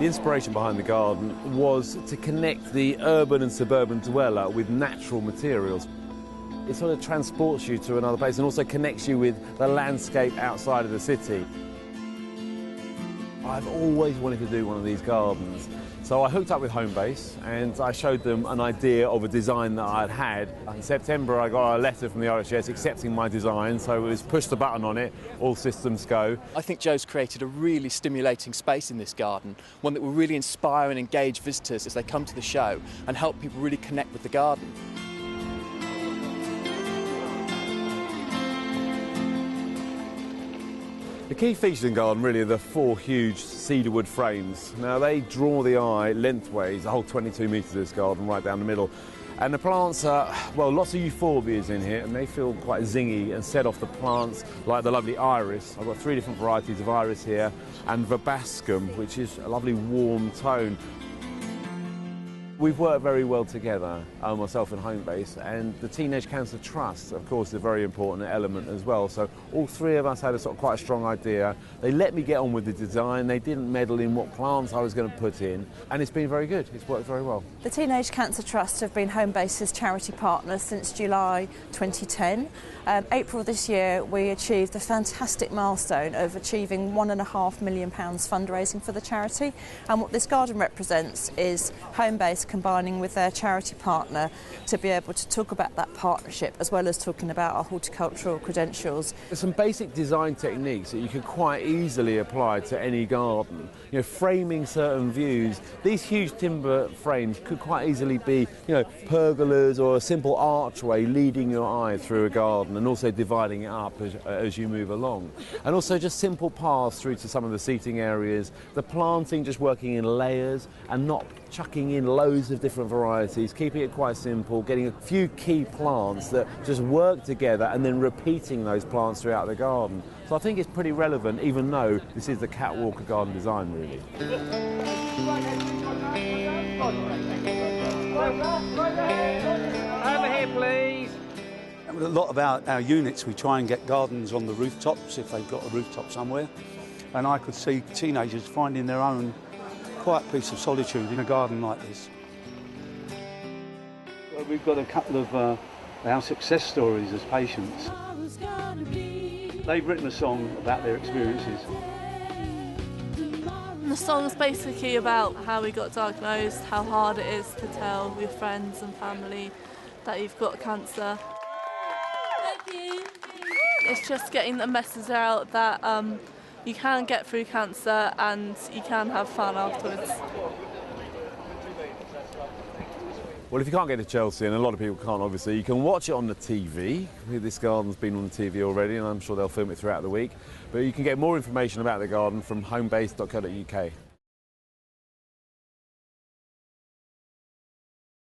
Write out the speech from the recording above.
The inspiration behind the garden was to connect the urban and suburban dweller with natural materials. It sort of transports you to another place and also connects you with the landscape outside of the city. I've always wanted to do one of these gardens, so I hooked up with Homebase and I showed them an idea of a design that I'd had. In September I got a letter from the RHS accepting my design, so it was push the button on it, all systems go. I think Joe's created a really stimulating space in this garden, one that will really inspire and engage visitors as they come to the show and help people really connect with the garden. The key features in the garden really are the 4 huge cedarwood frames. Now they draw the eye lengthways, the whole 22 metres of this garden right down the middle. And the plants are, well, lots of euphorbias in here and they feel quite zingy and set off the plants like the lovely iris. I've got 3 different varieties of iris here and verbascum, which is a lovely warm tone. We've worked very well together, myself and Homebase, and the Teenage Cancer Trust, of course, is a very important element as well. So all 3 of us had a sort of quite a strong idea. They let me get on with the design. They didn't meddle in what plants I was going to put in, and it's been very good. It's worked very well. The Teenage Cancer Trust have been Homebase's charity partner since July 2010. April this year, we achieved the fantastic milestone of achieving £1.5 million fundraising for the charity. And what this garden represents is Homebase combining with their charity partner to be able to talk about that partnership as well as talking about our horticultural credentials. There's some basic design techniques that you can quite easily apply to any garden. You know, framing certain views. These huge timber frames could quite easily be, you know, pergolas or a simple archway leading your eye through a garden and also dividing it up as you move along. And also just simple paths through to some of the seating areas. The planting just working in layers and not chucking in loads of different varieties, keeping it quite simple, getting a few key plants that just work together and then repeating those plants throughout the garden. So I think it's pretty relevant, even though this is the catwalk garden design, really. Over here, please. A lot of our units, we try and get gardens on the rooftops if they've got a rooftop somewhere. And I could see teenagers finding their own quiet piece of solitude in a garden like this. Well, we've got a couple of our success stories as patients. They've written a song about their experiences. The song's basically about how we got diagnosed, how hard it is to tell your friends and family that you've got cancer. It's just getting the message out that you can get through cancer and you can have fun afterwards. Well, if you can't get to Chelsea, and a lot of people can't obviously, you can watch it on the TV. This garden's been on the TV already and I'm sure they'll film it throughout the week. But you can get more information about the garden from homebase.co.uk.